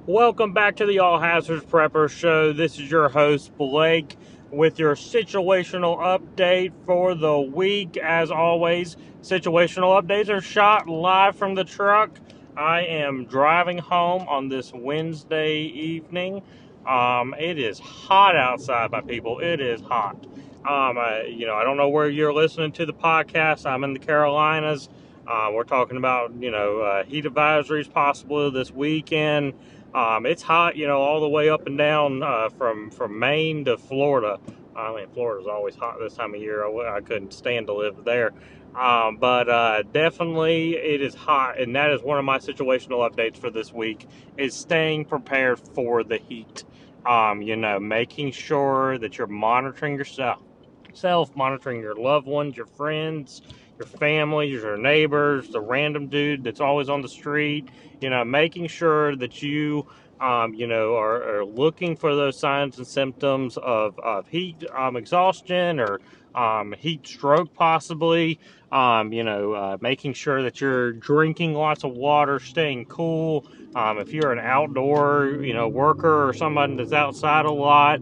Welcome back to the All Hazards Prepper Show. This is your host, Blake, with your situational update for the week. As always, situational updates are shot live from the truck. I am driving home on this Wednesday evening. It is hot outside, my people. It is hot. I don't know where you're listening to the podcast. I'm in the Carolinas. We're talking about, heat advisories possibly this weekend. It's hot, all the way up and down from Maine to Florida. I mean, Florida's always hot this time of year. I couldn't stand to live there. But definitely it is hot, and that is one of my situational updates for this week, is staying prepared for the heat. Making sure that you're monitoring yourself, monitoring your loved ones, your friends, your family, your neighbors, the random dude that's always on the street, making sure that you, are looking for those signs and symptoms of heat exhaustion or heat stroke possibly. Making sure that you're drinking lots of water, staying cool. If you're an outdoor, worker or someone that's outside a lot,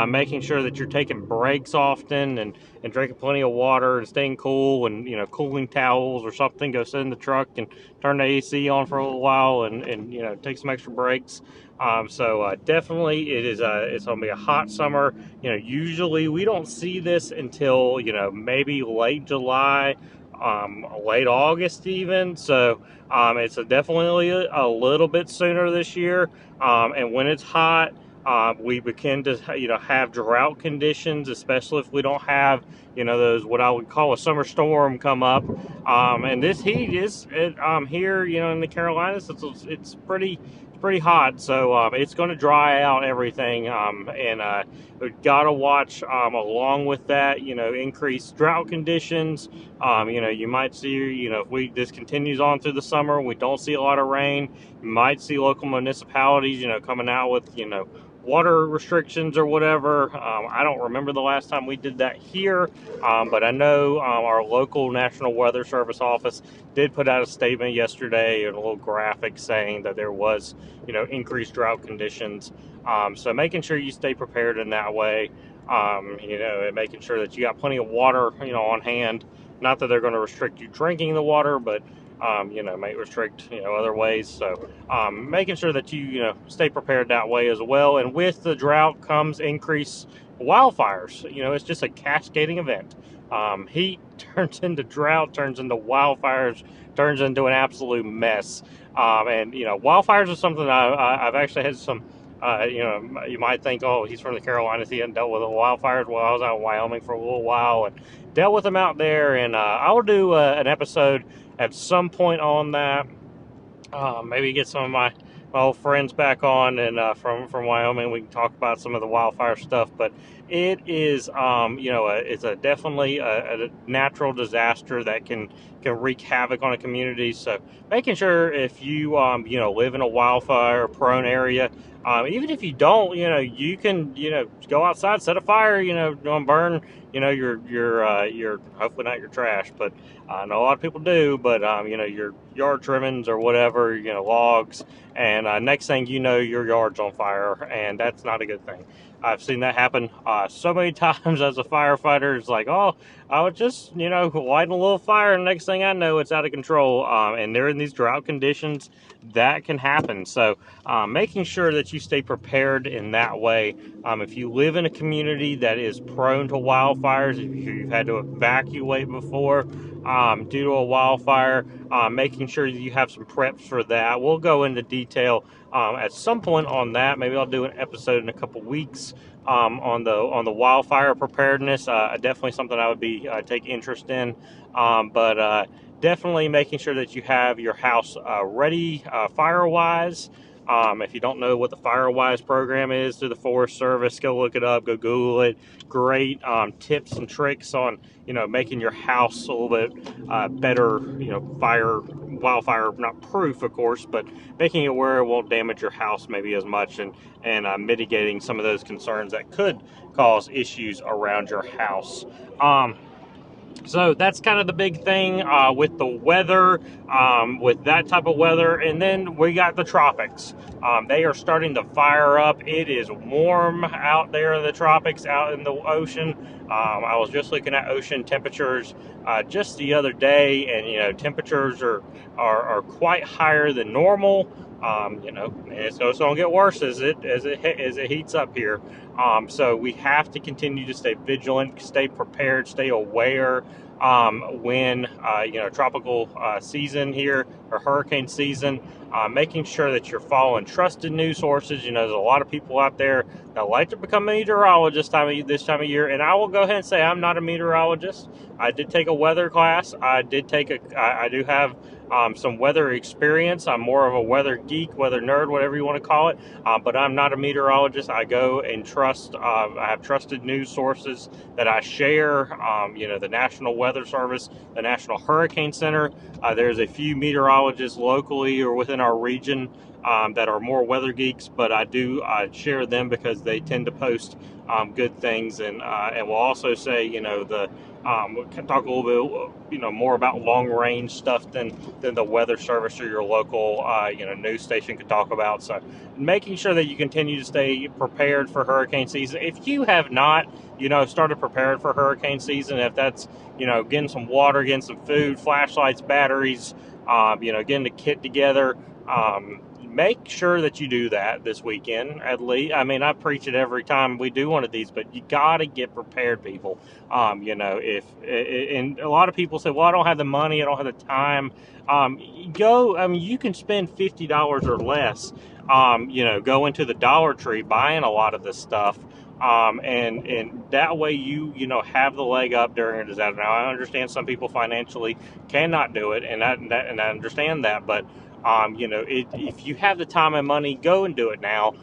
making sure that you're taking breaks often and drinking plenty of water and staying cool, and cooling towels or something. Go sit in the truck and turn the AC on for a little while and take some extra breaks. So definitely it's gonna be a hot summer. Usually we don't see this until maybe late July, late August even. So it's definitely a little bit sooner this year. And when it's hot, we begin to have drought conditions, especially if we don't have those, what I would call a summer storm, come up. And this heat is here in the Carolinas. It's pretty hot, so it's going to dry out everything. And we've got to watch along with that, increased drought conditions. You might see, if this continues on through the summer, we don't see a lot of rain. You might see local municipalities, coming out with, water restrictions or whatever. I don't remember the last time we did that here, but I know our local National Weather Service office did put out a statement yesterday and a little graphic saying that there was, increased drought conditions. So making sure you stay prepared in that way, and making sure that you got plenty of water, on hand. Not that they're going to restrict you drinking the water, but may restrict, other ways. So making sure that you, stay prepared that way as well. And with the drought comes increased wildfires. It's just a cascading event. Heat turns into drought, turns into wildfires, turns into an absolute mess. And wildfires are something I've actually had some. You might think, oh, he's from the Carolinas, he hadn't dealt with the wildfires. Well, I was out in Wyoming for a little while and dealt with them out there. And I will do an episode at some point on that. Maybe get some of my old friends back on, and from Wyoming, we can talk about some of the wildfire stuff. But it is, it's definitely a natural disaster that can wreak havoc on a community. So making sure, if you live in a wildfire prone area, even if you don't, you can go outside, set a fire, don't burn your hopefully not your trash, but I know a lot of people do, but your yard trimmings or whatever, logs, and next thing you know, your yard's on fire, and that's not a good thing. I've seen that happen so many times as a firefighter. It's like, oh, I was just lighting a little fire, and next thing I know, it's out of control. And they're in these drought conditions, that can happen. So making sure that you stay prepared in that way. If you live in a community that is prone to wildfires, if you've had to evacuate before due to a wildfire, making sure that you have some preps for that. We'll go into detail at some point on that. Maybe I'll do an episode in a couple weeks on the wildfire preparedness. Definitely something I would take interest in. But definitely making sure that you have your house ready fire-wise. If you don't know what the FireWise program is through the Forest Service, go look it up, go Google it. Great tips and tricks on, making your house a little bit better, wildfire, not proof, of course, but making it where it won't damage your house maybe as much, and mitigating some of those concerns that could cause issues around your house. So that's kind of the big thing with the weather, with that type of weather. And then we got the tropics. They are starting to fire up. It is warm out there in the tropics, out in the ocean. I was just looking at ocean temperatures just the other day, and temperatures are quite higher than normal. And it's going to get worse as it heats up here. So we have to continue to stay vigilant, stay prepared, stay aware when tropical season here or hurricane season. Making sure that you're following trusted news sources. There's a lot of people out there that like to become a meteorologist this time of year, and I will go ahead and say I'm not a meteorologist. I did take a weather class. I do have some weather experience. I'm more of a weather geek, weather nerd, whatever you want to call it. But I'm not a meteorologist. I go and trust. I have trusted news sources that I share. The National Weather Service, the National Hurricane Center. There's a few meteorologists locally or within our region that are more weather geeks, but I do share them because they tend to post good things, and we'll also say we can talk a little bit more about long range stuff than the weather service or your local news station could talk about. So making sure that you continue to stay prepared for hurricane season. If you have not started preparing for hurricane season, if that's getting some water, getting some food, flashlights, batteries, getting the kit together, make sure that you do that this weekend at least. I mean, I preach it every time we do one of these, but you got to get prepared, people. If and a lot of people say, well, I don't have the money, I don't have the time. You can spend $50 or less. Go into the Dollar Tree buying a lot of this stuff. And that way you have the leg up during a disaster. Now I understand some people financially cannot do it, and I understand that, but if you have the time and money, go and do it now.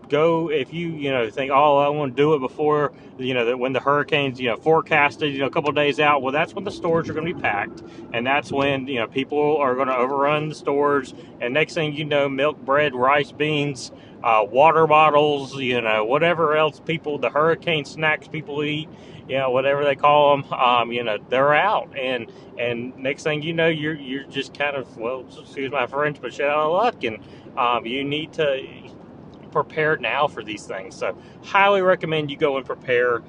Go if you think, oh, I want to do it before that when the hurricanes forecasted a couple of days out. Well, that's when the stores are going to be packed, and that's when people are going to overrun the stores. And next thing you know, milk, bread, rice, beans, water bottles, whatever else the hurricane snacks people eat, whatever they call them, they're out. And next thing you know, you're just kind of, well, excuse my French, but shit out of luck. And you need to prepare now for these things. So highly recommend you go and prepare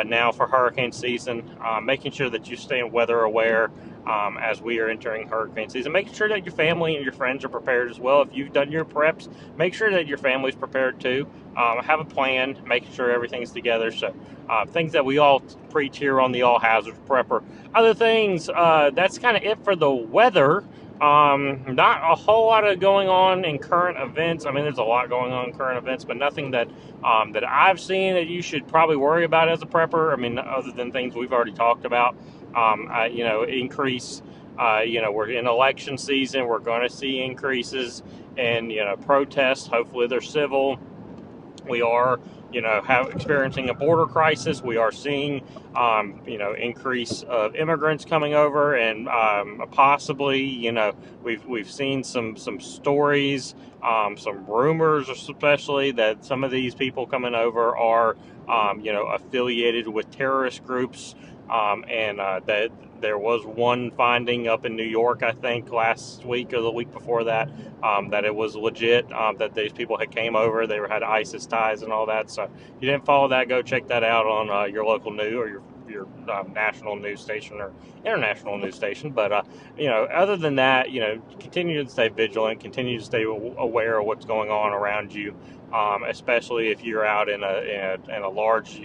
now for hurricane season, making sure that you stay weather aware as we are entering hurricane season. Making sure that your family and your friends are prepared as well. If you've done your preps, make sure that your family's prepared too. Have a plan, making sure everything's together. So things that we all preach here on the All Hazards Prepper. Other things, that's kind of it for the weather. Not a whole lot of going on in current events. I mean, there's a lot going on in current events, but nothing that I've seen that you should probably worry about as a prepper. I mean, other than things we've already talked about. Increase. We're in election season. We're going to see increases in protests. Hopefully, they're civil. We are experiencing a border crisis. We are seeing increase of immigrants coming over, and possibly we've seen some stories, some rumors, especially that some of these people coming over are affiliated with terrorist groups, and that there was one finding up in New York, I think, last week or the week before that, that it was legit, that these people had came over, they had ISIS ties and all that. So if you didn't follow that, go check that out on your local news or your national news station or international news station. But other than that, continue to stay vigilant, continue to stay aware of what's going on around you, especially if you're out in a large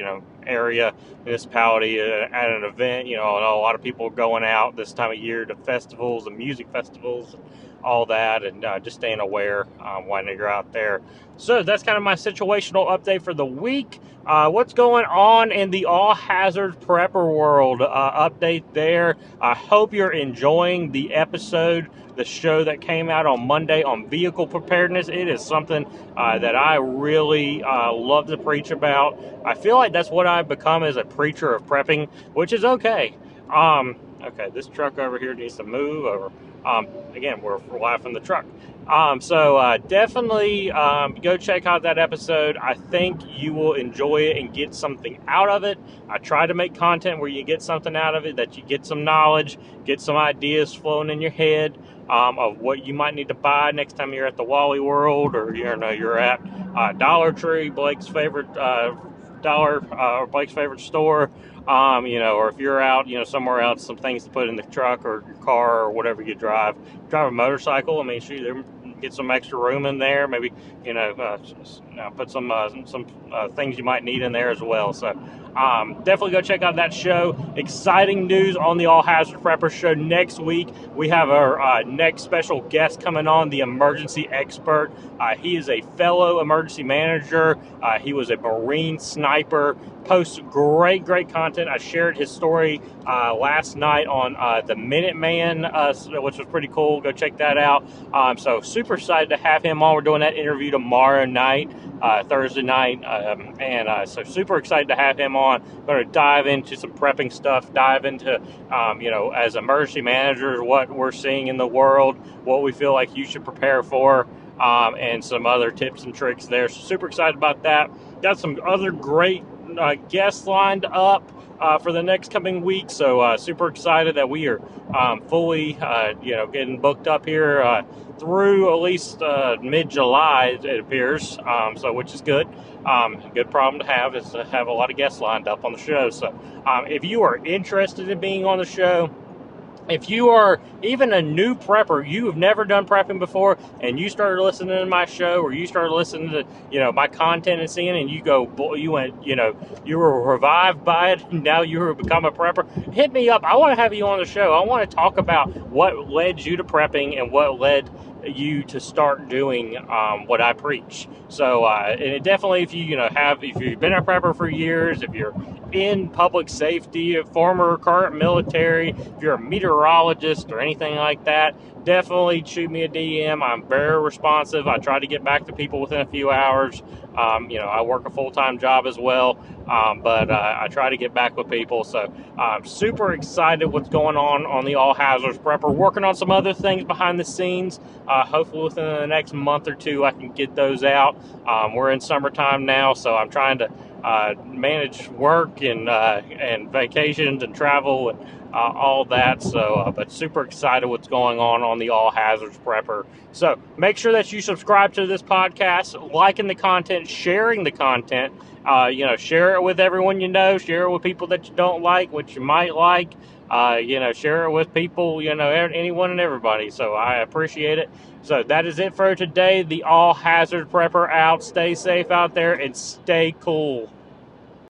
area, municipality, at an event. I know a lot of people are going out this time of year to festivals and music festivals, and all that, and just staying aware when you're out there. So that's kind of my situational update for the week. What's going on in the All Hazards Prepper world? Update there. I hope you're enjoying the episode, the show that came out on Monday on vehicle preparedness. It is something that I really love to preach about. I feel like that's what I've become as a preacher of prepping, which is okay. Okay, this truck over here needs to move over. Again, we're live from the truck. Definitely go check out that episode. I think you will enjoy it and get something out of it. I try to make content where you get something out of it, that you get some knowledge, get some ideas flowing in your head of what you might need to buy next time you're at the Wally World, or you're at Dollar Tree, Blake's favorite or Blake's favorite store. Or if you're out, somewhere else, some things to put in the truck or your car or whatever you drive. Drive a motorcycle. I mean, shoot, get some extra room in there. Maybe, put some things you might need in there as well. So, definitely go check out that show. Exciting news on the All Hazard Prepper show next week. We have our next special guest coming on, the emergency expert. He is a fellow emergency manager. He was a Marine sniper. Posts great content. I shared his story last night on the Minuteman, which was pretty cool. Go check that out. So super excited to have him on. We're doing that interview tomorrow night, Thursday night, so super excited to have him on. Going to dive into some prepping stuff, dive into, as emergency managers, what we're seeing in the world, what we feel like you should prepare for, and some other tips and tricks there. So super excited about that. Got some other great guests lined up for the next coming week, so super excited that we are fully getting booked up here through at least mid-July, it appears, so which is good. Good problem to have is to have a lot of guests lined up on the show. So if you are interested in being on the show, if you are even a new prepper, you have never done prepping before, and you started listening to my show, or you started listening to my content and seeing it, and you were revived by it, and now you have become a prepper, hit me up. I want to have you on the show. I want to talk about what led you to prepping and what led you to start doing what I preach. So, and it definitely, if you've been a prepper for years, if you're in public safety, a former or current military, if you're a meteorologist or anything like that, definitely shoot me a DM. I'm very responsive. I try to get back to people within a few hours. I work a full-time job as well, but I try to get back with people. So I'm super excited what's going on the All Hazards Prepper. Working on some other things behind the scenes. Hopefully within the next month or two I can get those out. We're in summertime now, so I'm trying to manage work and vacations and travel and all that. So, but super excited what's going on the All Hazards Prepper. So make sure that you subscribe to this podcast, liking the content, sharing the content. Share it with everyone you know. Share it with people that you don't like, which you might like. Share it with people, anyone and everybody. So I appreciate it. So that is it for today. The All Hazard Prepper out. Stay safe out there and stay cool.